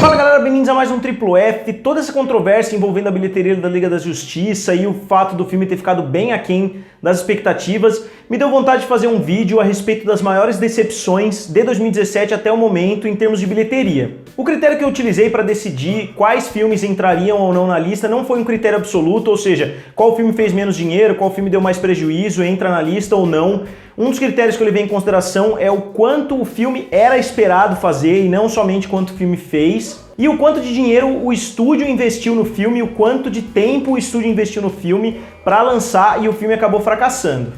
Fala galera, bem-vindos a mais um Triplo F. Toda essa controvérsia envolvendo a bilheteria da Liga da Justiça e o fato do filme ter ficado bem aquém das expectativas me deu vontade de fazer um vídeo a respeito das maiores decepções de 2017 até o momento em termos de bilheteria. O critério que eu utilizei para decidir quais filmes entrariam ou não na lista não foi um critério absoluto, ou seja, qual filme fez menos dinheiro, qual filme deu mais prejuízo, entra na lista ou não. Um dos critérios que eu levei em consideração é o quanto o filme era esperado fazer e não somente quanto o filme fez. E o quanto de dinheiro o estúdio investiu no filme e o quanto de tempo o estúdio investiu no filme para lançar e o filme acabou fracassando.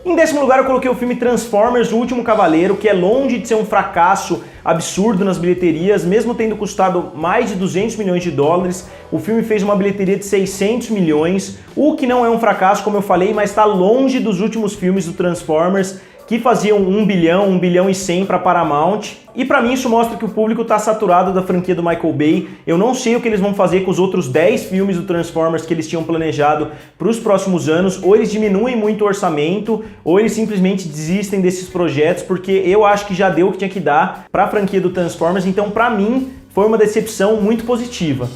Em décimo lugar eu coloquei o filme Transformers: O Último Cavaleiro, que é longe de ser um fracasso absurdo nas bilheterias, mesmo tendo custado mais de 200 milhões de dólares, o filme fez uma bilheteria de 600 milhões, o que não é um fracasso, como eu falei, mas está longe dos últimos filmes do Transformers, que faziam 1 bilhão e 100 para Paramount. E para mim isso mostra que o público está saturado da franquia do Michael Bay. Eu não sei o que eles vão fazer com os outros 10 filmes do Transformers que eles tinham planejado para os próximos anos. Ou eles diminuem muito o orçamento, ou eles simplesmente desistem desses projetos, porque eu acho que já deu o que tinha que dar para a franquia do Transformers. Então para mim foi uma decepção muito positiva.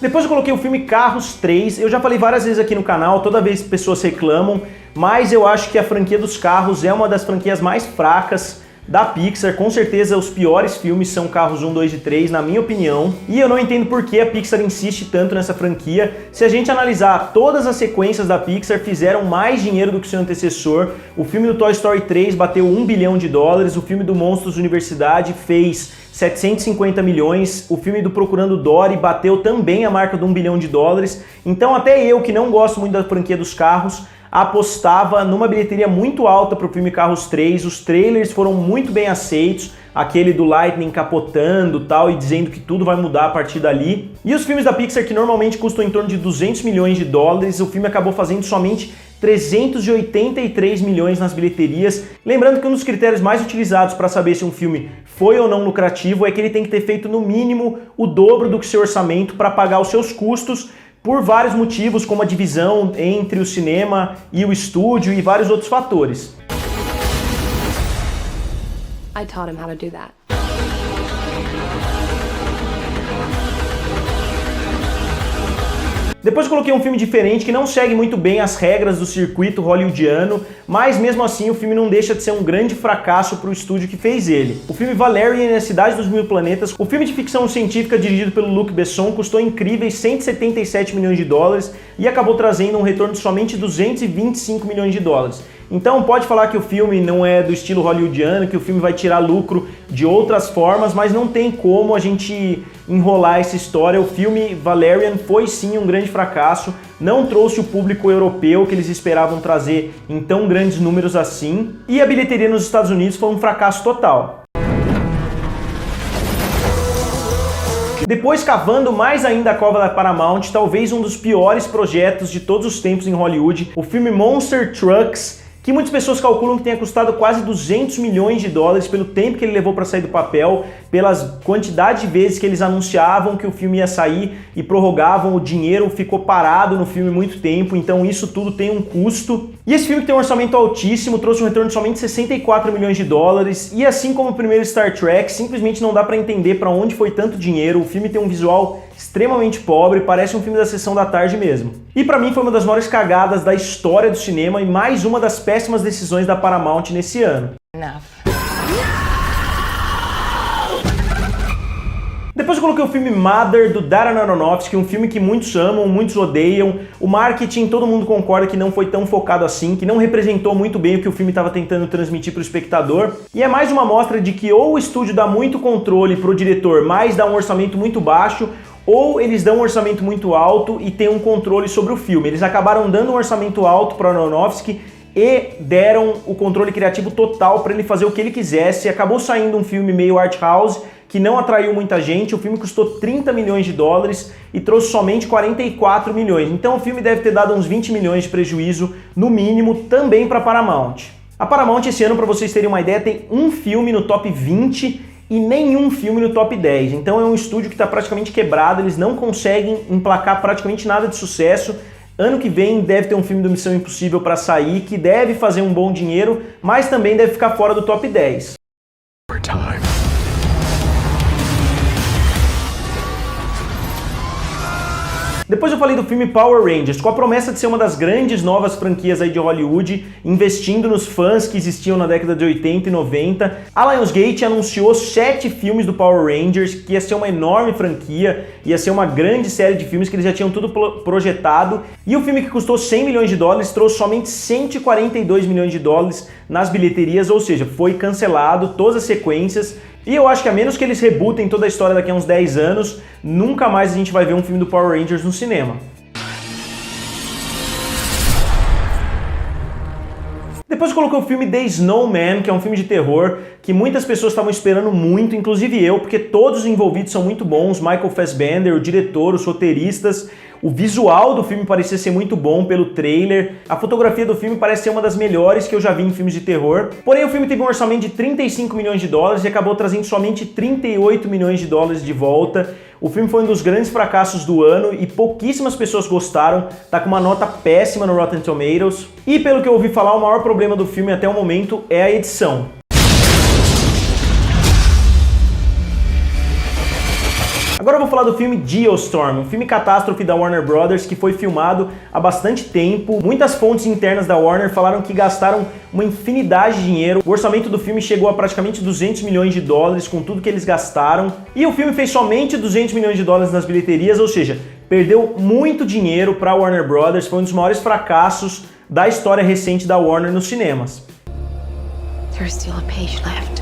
Depois eu coloquei o filme Carros 3, eu já falei várias vezes aqui no canal, toda vez pessoas reclamam, mas eu acho que a franquia dos carros é uma das franquias mais fracas da Pixar. Com certeza os piores filmes são Carros 1, 2 e 3, na minha opinião, e eu não entendo por que a Pixar insiste tanto nessa franquia. Se a gente analisar, todas as sequências da Pixar fizeram mais dinheiro do que seu antecessor. O filme do Toy Story 3 bateu 1 bilhão de dólares, o filme do Monstros Universidade fez 750 milhões, o filme do Procurando Dory bateu também a marca de 1 bilhão de dólares, então até eu, que não gosto muito da franquia dos carros, apostava numa bilheteria muito alta para o filme Carros 3, os trailers foram muito bem aceitos, aquele do Lightning capotando tal e dizendo que tudo vai mudar a partir dali. E os filmes da Pixar, que normalmente custam em torno de 200 milhões de dólares, o filme acabou fazendo somente 383 milhões nas bilheterias. Lembrando que um dos critérios mais utilizados para saber se um filme foi ou não lucrativo é que ele tem que ter feito no mínimo o dobro do que seu orçamento para pagar os seus custos, por vários motivos, como a divisão entre o cinema e o estúdio e vários outros fatores. I taught him how to do that. Depois eu coloquei um filme diferente que não segue muito bem as regras do circuito hollywoodiano, mas mesmo assim o filme não deixa de ser um grande fracasso para o estúdio que fez ele. O filme Valerian e a Cidade dos Mil Planetas, o filme de ficção científica dirigido pelo Luc Besson, custou incríveis 177 milhões de dólares e acabou trazendo um retorno de somente 225 milhões de dólares. Então pode falar que o filme não é do estilo hollywoodiano, que o filme vai tirar lucro de outras formas, mas não tem como a gente enrolar essa história. O filme Valerian foi sim um grande fracasso, não trouxe o público europeu que eles esperavam trazer em tão grandes números assim, e a bilheteria nos Estados Unidos foi um fracasso total. Depois, cavando mais ainda a cova da Paramount, talvez um dos piores projetos de todos os tempos em Hollywood, o filme Monster Trucks, que muitas pessoas calculam que tenha custado quase 200 milhões de dólares pelo tempo que ele levou para sair do papel, pelas quantidade de vezes que eles anunciavam que o filme ia sair e prorrogavam, o dinheiro ficou parado no filme muito tempo, então isso tudo tem um custo. E esse filme que tem um orçamento altíssimo, trouxe um retorno de somente 64 milhões de dólares, e assim como o primeiro Star Trek, simplesmente não dá para entender para onde foi tanto dinheiro. O filme tem um visual extremamente pobre, parece um filme da sessão da tarde mesmo. E pra mim foi uma das maiores cagadas da história do cinema e mais uma das péssimas decisões da Paramount nesse ano. Depois eu coloquei o filme Mother, do Darren Aronofsky, um filme que muitos amam, muitos odeiam. O marketing, todo mundo concorda que não foi tão focado assim, que não representou muito bem o que o filme estava tentando transmitir para o espectador. E é mais uma mostra de que ou o estúdio dá muito controle pro diretor, mas dá um orçamento muito baixo, ou eles dão um orçamento muito alto e tem um controle sobre o filme. Eles acabaram dando um orçamento alto para o Aronofsky e deram o controle criativo total para ele fazer o que ele quisesse. Acabou saindo um filme meio art house, que não atraiu muita gente. O filme custou 30 milhões de dólares e trouxe somente 44 milhões. Então o filme deve ter dado uns 20 milhões de prejuízo, no mínimo, também para a Paramount. A Paramount esse ano, para vocês terem uma ideia, tem um filme no top 20 e nenhum filme no top 10. Então é um estúdio que está praticamente quebrado, eles não conseguem emplacar praticamente nada de sucesso. Ano que vem deve ter um filme do Missão Impossível para sair, que deve fazer um bom dinheiro, mas também deve ficar fora do top 10. Depois eu falei do filme Power Rangers, com a promessa de ser uma das grandes novas franquias aí de Hollywood, investindo nos fãs que existiam na década de 80 e 90. A Lionsgate anunciou 7 filmes do Power Rangers, que ia ser uma enorme franquia, ia ser uma grande série de filmes que eles já tinham tudo projetado. E o filme que custou 100 milhões de dólares trouxe somente 142 milhões de dólares nas bilheterias, ou seja, foi cancelado todas as sequências. E eu acho que a menos que eles rebootem toda a história daqui a uns 10 anos, nunca mais a gente vai ver um filme do Power Rangers no cinema. Depois colocou o filme The Snowman, que é um filme de terror que muitas pessoas estavam esperando muito, inclusive eu, porque todos os envolvidos são muito bons, Michael Fassbender, o diretor, os roteiristas, o visual do filme parecia ser muito bom pelo trailer, a fotografia do filme parece ser uma das melhores que eu já vi em filmes de terror, porém o filme teve um orçamento de 35 milhões de dólares e acabou trazendo somente 38 milhões de dólares de volta. O filme foi um dos grandes fracassos do ano e pouquíssimas pessoas gostaram, tá com uma nota péssima no Rotten Tomatoes. E pelo que eu ouvi falar, o maior problema do filme até o momento é a edição. Agora eu vou falar do filme Geostorm, um filme catástrofe da Warner Brothers que foi filmado há bastante tempo. Muitas fontes internas da Warner falaram que gastaram uma infinidade de dinheiro. O orçamento do filme chegou a praticamente 200 milhões de dólares com tudo que eles gastaram. E o filme fez somente 200 milhões de dólares nas bilheterias, ou seja, perdeu muito dinheiro para a Warner Brothers. Foi um dos maiores fracassos da história recente da Warner nos cinemas. There's still a page left.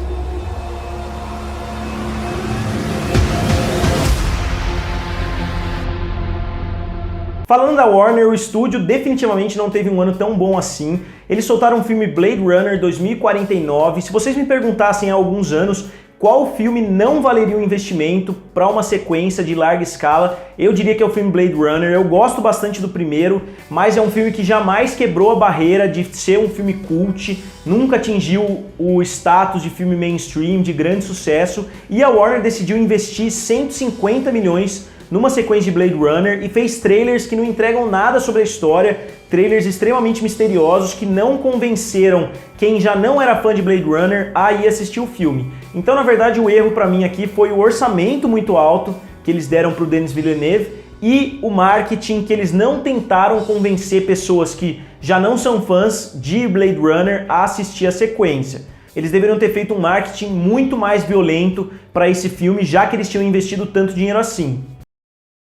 Falando da Warner, o estúdio definitivamente não teve um ano tão bom assim. Eles soltaram o filme Blade Runner 2049. Se vocês me perguntassem há alguns anos qual filme não valeria um investimento para uma sequência de larga escala, eu diria que é o filme Blade Runner. Eu gosto bastante do primeiro, mas é um filme que jamais quebrou a barreira de ser um filme cult, nunca atingiu o status de filme mainstream, de grande sucesso, e a Warner decidiu investir 150 milhões numa sequência de Blade Runner e fez trailers que não entregam nada sobre a história, trailers extremamente misteriosos que não convenceram quem já não era fã de Blade Runner a ir assistir o filme. Então, na verdade, o erro para mim aqui foi o orçamento muito alto que eles deram para o Denis Villeneuve e o marketing que eles não tentaram convencer pessoas que já não são fãs de Blade Runner a assistir a sequência. Eles deveriam ter feito um marketing muito mais violento para esse filme, já que eles tinham investido tanto dinheiro assim.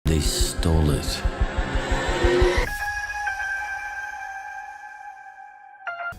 They stole it.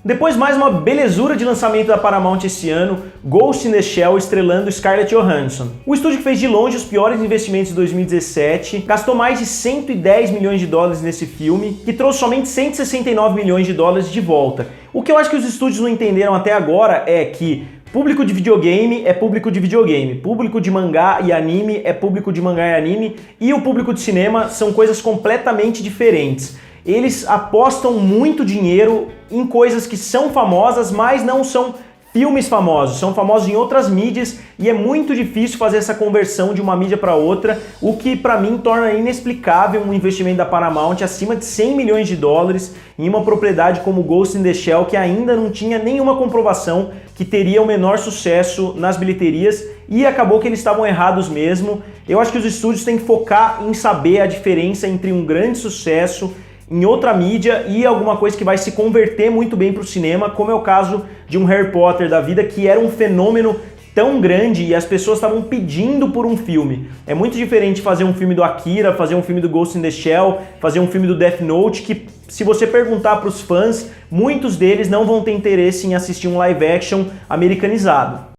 Depois, mais uma belezura de lançamento da Paramount esse ano, Ghost in the Shell estrelando Scarlett Johansson. O estúdio que fez de longe os piores investimentos de 2017, gastou mais de 110 milhões de dólares nesse filme, que trouxe somente 169 milhões de dólares de volta. O que eu acho que os estúdios não entenderam até agora é que público de videogame é público de videogame, público de mangá e anime é público de mangá e anime, e o público de cinema são coisas completamente diferentes. Eles apostam muito dinheiro em coisas que são famosas, mas não são filmes famosos, são famosos em outras mídias e é muito difícil fazer essa conversão de uma mídia para outra, o que para mim torna inexplicável um investimento da Paramount acima de 100 milhões de dólares em uma propriedade como Ghost in the Shell, que ainda não tinha nenhuma comprovação que teria o menor sucesso nas bilheterias, e acabou que eles estavam errados mesmo. Eu acho que os estúdios têm que focar em saber a diferença entre um grande sucesso em outra mídia e alguma coisa que vai se converter muito bem para o cinema, como é o caso de um Harry Potter da vida, que era um fenômeno tão grande e as pessoas estavam pedindo por um filme. É muito diferente fazer um filme do Akira, fazer um filme do Ghost in the Shell, fazer um filme do Death Note, que se você perguntar para os fãs, muitos deles não vão ter interesse em assistir um live action americanizado.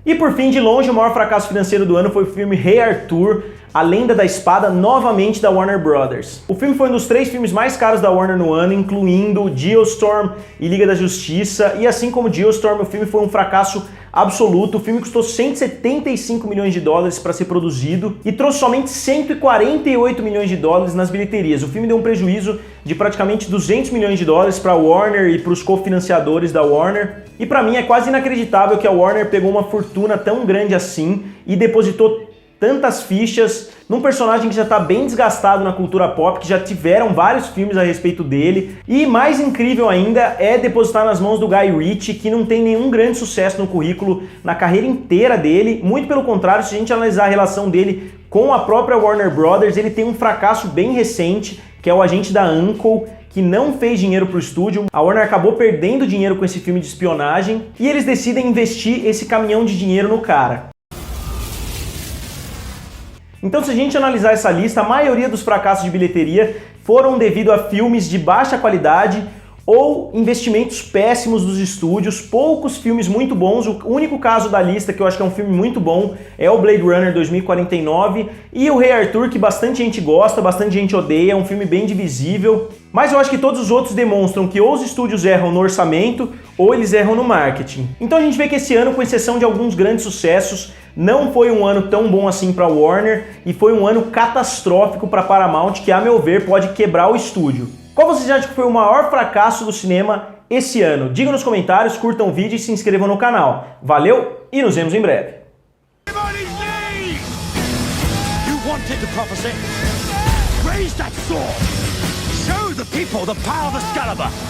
E por fim, de longe, o maior fracasso financeiro do ano foi o filme Rei Arthur, A Lenda da Espada, novamente da Warner Brothers. O filme foi um dos 3 filmes mais caros da Warner no ano, incluindo Geostorm e Liga da Justiça, e assim como Geostorm, o filme foi um fracasso absoluto. O filme custou 175 milhões de dólares para ser produzido e trouxe somente 148 milhões de dólares nas bilheterias. O filme deu um prejuízo de praticamente 200 milhões de dólares para a Warner e para os cofinanciadores da Warner. E para mim é quase inacreditável que a Warner pegou uma fortuna tão grande assim e depositou tantas fichas num personagem que já está bem desgastado na cultura pop, que já tiveram vários filmes a respeito dele. E mais incrível ainda é depositar nas mãos do Guy Ritchie, que não tem nenhum grande sucesso no currículo na carreira inteira dele. Muito pelo contrário, se a gente analisar a relação dele com a própria Warner Brothers, ele tem um fracasso bem recente, que é o Agente da Uncle, que não fez dinheiro para o estúdio. A Warner acabou perdendo dinheiro com esse filme de espionagem e eles decidem investir esse caminhão de dinheiro no cara. Então, se a gente analisar essa lista, a maioria dos fracassos de bilheteria foram devido a filmes de baixa qualidade ou investimentos péssimos dos estúdios, poucos filmes muito bons. O único caso da lista que eu acho que é um filme muito bom é o Blade Runner 2049 e o Rei Arthur, que bastante gente gosta, bastante gente odeia, é um filme bem divisível. Mas eu acho que todos os outros demonstram que ou os estúdios erram no orçamento ou eles erram no marketing. Então a gente vê que esse ano, com exceção de alguns grandes sucessos, não foi um ano tão bom assim para Warner e foi um ano catastrófico para Paramount, que a meu ver pode quebrar o estúdio. Qual vocês acham que foi o maior fracasso do cinema esse ano? Digam nos comentários, curtam o vídeo e se inscrevam no canal. Valeu e nos vemos em breve.